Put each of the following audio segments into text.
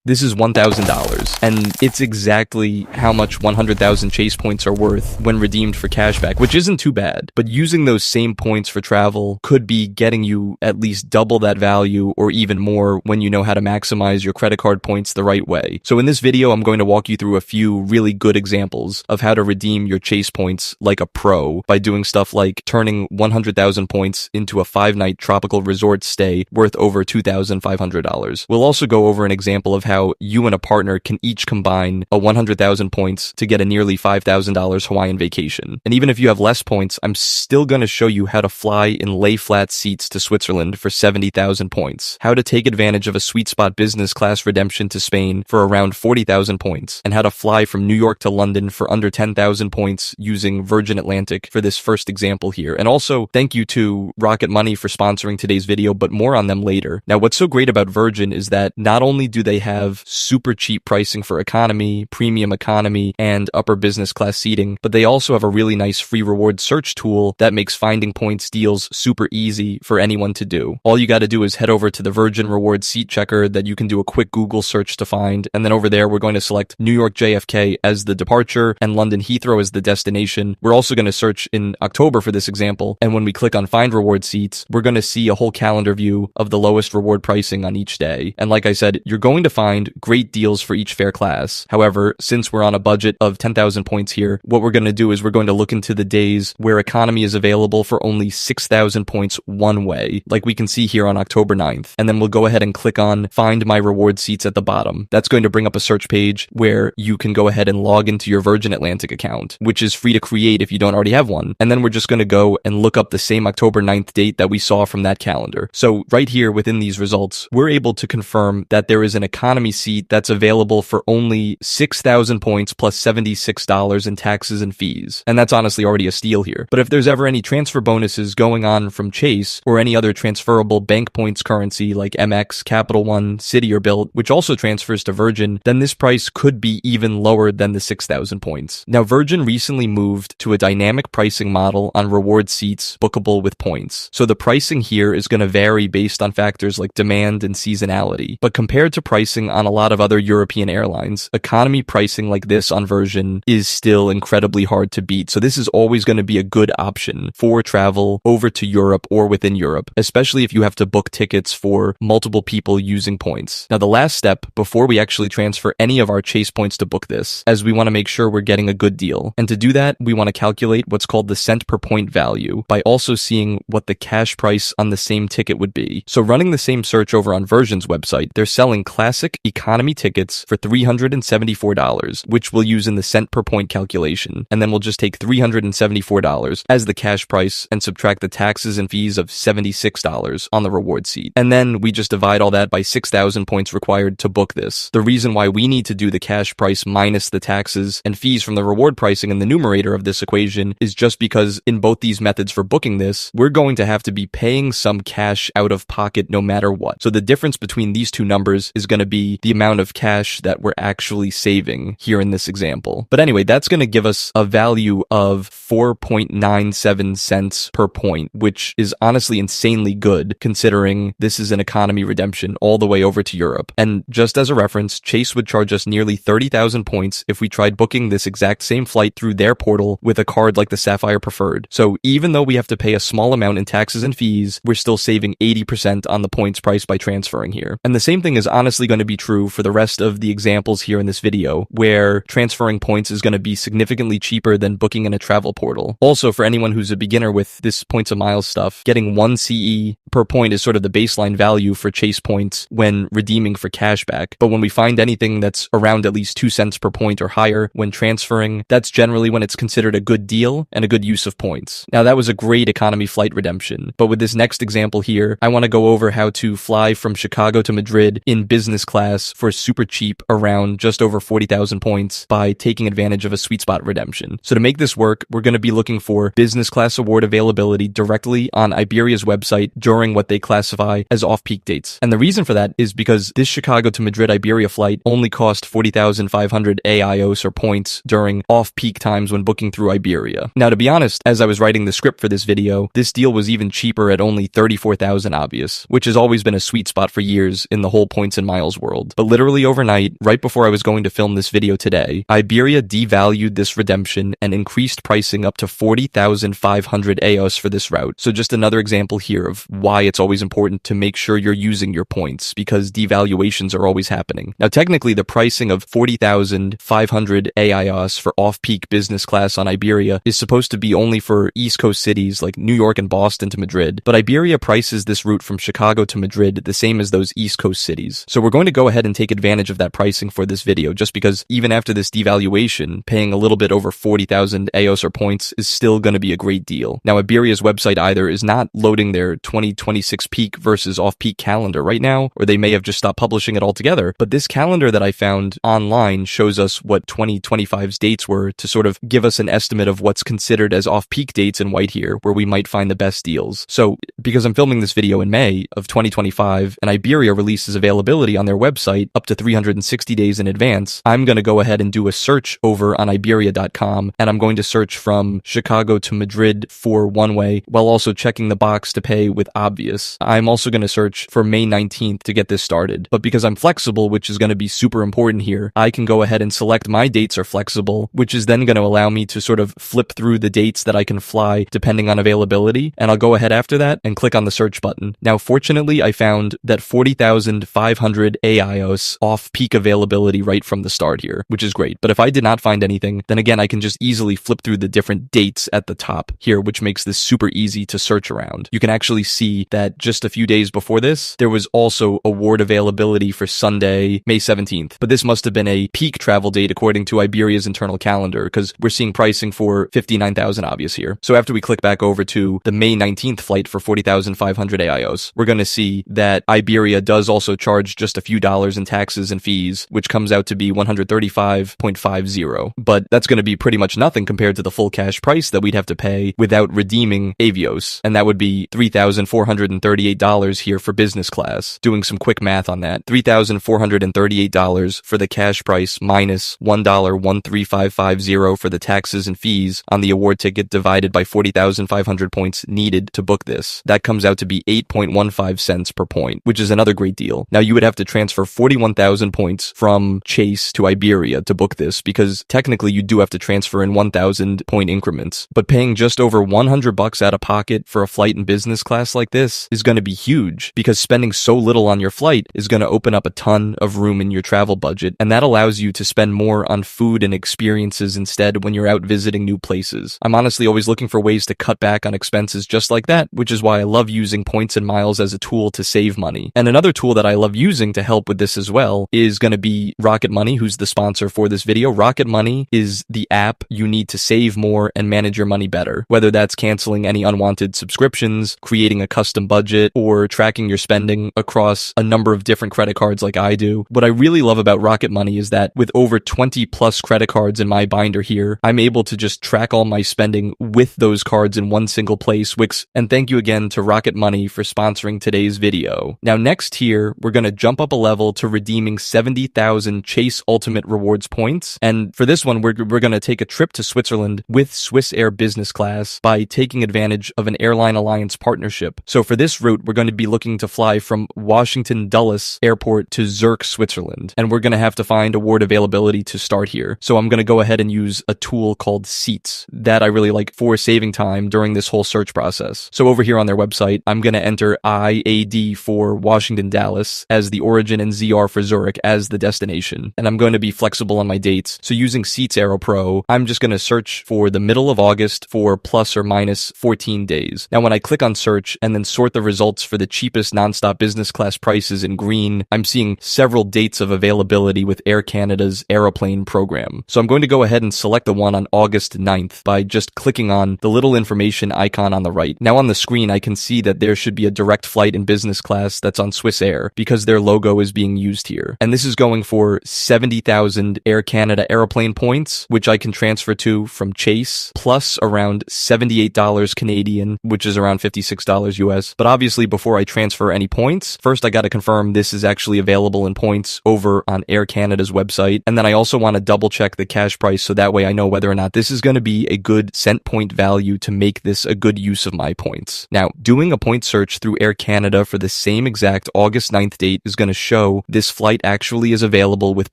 This is $1,000, and it's exactly how much 100,000 Chase points are worth when redeemed for cashback, which isn't too bad. But using those same points for travel could be getting you at least double that value or even more when you know how to maximize your credit card points the right way. So in this video, I'm going to walk you through a few really good examples of how to redeem your Chase points like a pro by doing stuff like turning 100,000 points into a 5-night tropical resort stay worth over $2,500. We'll also go over an example of how you and a partner can each combine a 100,000 points to get a nearly $5,000 Hawaiian vacation. And even if you have less points, I'm still going to show you how to fly in lay-flat seats to Switzerland for 70,000 points, how to take advantage of a sweet spot business class redemption to Spain for around 40,000 points, and how to fly from New York to London for under 10,000 points using Virgin Atlantic for this first example here. And also, thank you to Rocket Money for sponsoring today's video, but more on them later. Now, what's so great about Virgin is that not only do they have super cheap pricing for economy, premium economy, and upper business class seating, but they also have a really nice free reward search tool that makes finding points deals super easy for anyone to do. All you got to do is head over to the Virgin Reward seat checker that you can do a quick Google search to find, and then over there we're going to select New York JFK as the departure and London Heathrow as the destination. We're also going to search in October for this example, and when we click on Find Reward Seats, we're going to see a whole calendar view of the lowest reward pricing on each day. And like I said, you're going to find great deals for each fare class. However, since we're on a budget of 10,000 points here, what we're going to do is we're going to look into the days where economy is available for only 6,000 points one way, like we can see here on October 9th. And then we'll go ahead and click on Find My Reward Seats at the bottom. That's going to bring up a search page where you can go ahead and log into your Virgin Atlantic account, which is free to create if you don't already have one. And then we're just going to go and look up the same October 9th date that we saw from that calendar. So right here within these results, we're able to confirm that there is an economy seat that's available for only 6,000 points plus $76 in taxes and fees. And that's honestly already a steal here. But if there's ever any transfer bonuses going on from Chase or any other transferable bank points currency like MX, Capital One, Citi, or Bilt, which also transfers to Virgin, then this price could be even lower than the 6,000 points. Now, Virgin recently moved to a dynamic pricing model on reward seats bookable with points. So the pricing here is going to vary based on factors like demand and seasonality. But compared to pricing on a lot of other European airlines, economy pricing like this on Virgin is still incredibly hard to beat. So this is always going to be a good option for travel over to Europe or within Europe, especially if you have to book tickets for multiple people using points. Now, the last step before we actually transfer any of our Chase points to book this, as we want to make sure we're getting a good deal. And to do that, we want to calculate what's called the cent per point value by also seeing what the cash price on the same ticket would be. So running the same search over on Virgin's website, they're selling classic economy tickets for $374, which we'll use in the cent per point calculation. And then we'll just take $374 as the cash price and subtract the taxes and fees of $76 on the reward seat. And then we just divide all that by 6,000 points required to book this. The reason why we need to do the cash price minus the taxes and fees from the reward pricing in the numerator of this equation is just because in both these methods for booking this, we're going to have to be paying some cash out of pocket no matter what. So the difference between these two numbers is going to be the amount of cash that we're actually saving here in this example. But anyway, that's going to give us a value of 4.97 cents per point, which is honestly insanely good considering this is an economy redemption all the way over to Europe. And just as a reference, Chase would charge us nearly 30,000 points if we tried booking this exact same flight through their portal with a card like the Sapphire Preferred. So even though we have to pay a small amount in taxes and fees, we're still saving 80% on the points price by transferring here. And the same thing is honestly going to be true for the rest of the examples here in this video, where transferring points is going to be significantly cheaper than booking in a travel portal. Also, for anyone who's a beginner with this points of miles stuff, getting 1 CE per point is sort of the baseline value for Chase points when redeeming for cashback. But when we find anything that's around at least 2 cents per point or higher when transferring, that's generally when it's considered a good deal and a good use of points. Now, that was a great economy flight redemption, but with this next example here, I want to go over how to fly from Chicago to Madrid in business class for super cheap around just over 40,000 points by taking advantage of a sweet spot redemption. So to make this work, we're going to be looking for business class award availability directly on Iberia's website during what they classify as off-peak dates. And the reason for that is because this Chicago to Madrid Iberia flight only cost 40,500 AIOS or points during off-peak times when booking through Iberia. Now, to be honest, as I was writing the script for this video, this deal was even cheaper at only 34,000 obvious, which has always been a sweet spot for years in the whole points and miles world. world. But literally overnight, right before I was going to film this video today, Iberia devalued this redemption and increased pricing up to 40,500 EOS for this route. So just another example here of why it's always important to make sure you're using your points, because devaluations are always happening. Now, technically, the pricing of 40,500 EOS for off-peak business class on Iberia is supposed to be only for East Coast cities like New York and Boston to Madrid, but Iberia prices this route from Chicago to Madrid the same as those East Coast cities. So we're going to go ahead and take advantage of that pricing for this video, just because even after this devaluation, paying a little bit over 40,000 EOS or points is still going to be a great deal. Now, Iberia's website either is not loading their 2026 peak versus off-peak calendar right now, or they may have just stopped publishing it altogether, but this calendar that I found online shows us what 2025's dates were to sort of give us an estimate of what's considered as off-peak dates in white here, where we might find the best deals. So, because I'm filming this video in May of 2025, and Iberia releases availability on their website up to 360 days in advance, I'm going to go ahead and do a search over on Iberia.com, and I'm going to search from Chicago to Madrid for one-way, while also checking the box to pay with obvious. I'm also going to search for May 19th to get this started. But because I'm flexible, which is going to be super important here, I can go ahead and select my dates are flexible, which is then going to allow me to sort of flip through the dates that I can fly depending on availability, and I'll go ahead after that and click on the search button. Now, fortunately, I found that 40,500 EOS off-peak availability right from the start here, which is great. But if I did not find anything, then again, I can just easily flip through the different dates at the top here, which makes this super easy to search around. You can actually see that just a few days before this, there was also award availability for Sunday, May 17th. But this must have been a peak travel date according to Iberia's internal calendar, because we're seeing pricing for 59,000 obvious here. So after we click back over to the May 19th flight for 40,500 EOS, we're going to see that Iberia does also charge just a few dollars in taxes and fees, which comes out to be 135.50. But that's going to be pretty much nothing compared to the full cash price that we'd have to pay without redeeming Avios. And that would be $3,438 here for business class. Doing some quick math on that, $3,438 for the cash price minus $1.13550 for the taxes and fees on the award ticket divided by 40,500 points needed to book this. That comes out to be 8.15 cents per point, which is another great deal. Now, you would have to transfer 41,000 points from Chase to Iberia to book this, because technically you do have to transfer in 1,000 point increments. But paying just over $100 out of pocket for a flight in business class like this is going to be huge, because spending so little on your flight is going to open up a ton of room in your travel budget, and that allows you to spend more on food and experiences instead when you're out visiting new places. I'm honestly always looking for ways to cut back on expenses just like that, which is why I love using points and miles as a tool to save money. And another tool that I love using to help with this as well is going to be Rocket Money, who's the sponsor for this video. Rocket Money is the app you need to save more and manage your money better, whether that's canceling any unwanted subscriptions, creating a custom budget, or tracking your spending across a number of different credit cards like I do. What I really love about Rocket Money is that with over 20 plus credit cards in my binder here, I'm able to just track all my spending with those cards in one single place. And thank you again to Rocket Money for sponsoring today's video. Now, next here, we're going to jump up a level to redeeming 70,000 Chase Ultimate Rewards points. And for this one, we're going to take a trip to Switzerland with Swiss Air Business Class by taking advantage of an Airline Alliance partnership. So for this route, we're going to be looking to fly from Washington Dulles Airport to Zurich, Switzerland. And we're going to have to find award availability to start here. So I'm going to go ahead and use a tool called Seats that I really like for saving time during this whole search process. So over here on their website, I'm going to enter IAD for Washington Dallas as the origin and ZR for Zurich as the destination. And I'm going to be flexible on my dates. So using Seats Aero Pro, I'm just going to search for the middle of August for plus or minus 14 days. Now, when I click on search and then sort the results for the cheapest nonstop business class prices in green, I'm seeing several dates of availability with Air Canada's Aeroplane program. So I'm going to go ahead and select the one on August 9th by just clicking on the little information icon on the right. Now on the screen, I can see that there should be a direct flight in business class that's on Swiss Air because their logo is being used here. And this is going for 70,000 Air Canada Aeroplane points, which I can transfer to from Chase, plus around $78 Canadian, which is around $56 US. But obviously, before I transfer any points, first I got to confirm this is actually available in points over on Air Canada's website. And then I also want to double check the cash price so that way I know whether or not this is going to be a good cent point value to make this a good use of my points. Now, doing a point search through Air Canada for the same exact August 9th date is going to show go, this flight actually is available with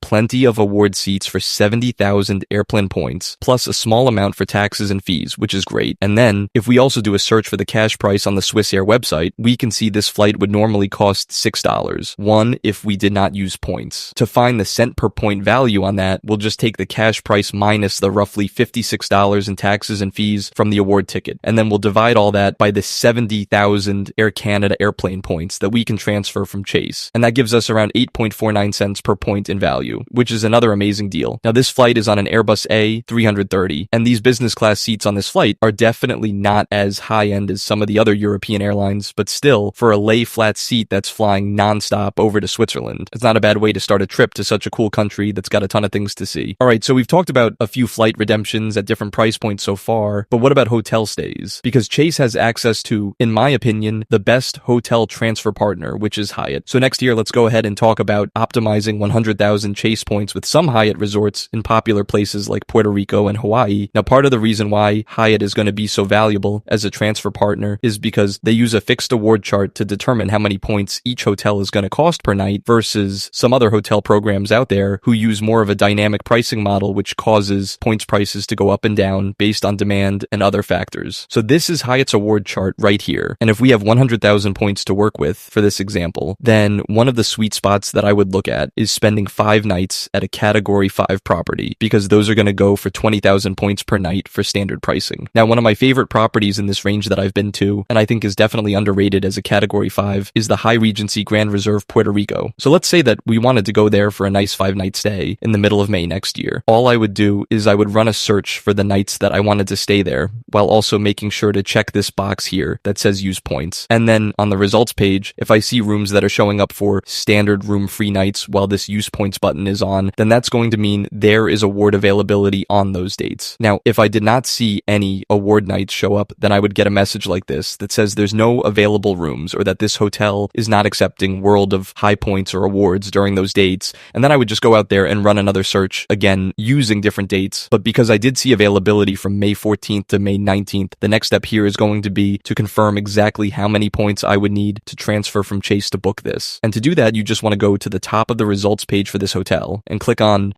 plenty of award seats for 70,000 airplane points, plus a small amount for taxes and fees, which is great. And then, if we also do a search for the cash price on the Swiss Air website, we can see this flight would normally cost $6. One, if we did not use points. To find the cent per point value on that, we'll just take the cash price minus the roughly $56 in taxes and fees from the award ticket, and then we'll divide all that by the 70,000 Air Canada airplane points that we can transfer from Chase. And that gives us around 8.49 cents per point in value, which is another amazing deal. Now, this flight is on an Airbus A330, and these business class seats on this flight are definitely not as high-end as some of the other European airlines, but still, for a lay-flat seat that's flying non-stop over to Switzerland, it's not a bad way to start a trip to such a cool country that's got a ton of things to see. Alright, so we've talked about a few flight redemptions at different price points so far, but what about hotel stays? Because Chase has access to, in my opinion, the best hotel transfer partner, which is Hyatt. So next year, let's go ahead and talk about optimizing 100,000 Chase points with some Hyatt resorts in popular places like Puerto Rico and Hawaii. Now, part of the reason why Hyatt is going to be so valuable as a transfer partner is because they use a fixed award chart to determine how many points each hotel is going to cost per night versus some other hotel programs out there who use more of a dynamic pricing model, which causes points prices to go up and down based on demand and other factors. So this is Hyatt's award chart right here. And if we have 100,000 points to work with for this example, then one of the sweet spots that I would look at is spending 5 nights at a category 5 property, because those are going to go for 20,000 points per night for standard pricing. Now, one of my favorite properties in this range that I've been to, and I think is definitely underrated as a category 5, is the High Regency Grand Reserve Puerto Rico. So let's say that we wanted to go there for a nice 5-night stay in the middle of May next year. All I would do is I would run a search for the nights that I wanted to stay there, while also making sure to check this box here that says use points. And then on the results page, if I see rooms that are showing up for standard room free nights while this use points button is on, then that's going to mean there is award availability on those dates. Now, if I did not see any award nights show up, then I would get a message like this that says there's no available rooms, or that this hotel is not accepting World of High Points or awards during those dates. And then I would just go out there and run another search, again, using different dates. But because I did see availability from May 14th to May 19th, the next step here is going to be to confirm exactly how many points I would need to transfer from Chase to book this. And to do that, you just want to go to the top of the results page for this hotel and click on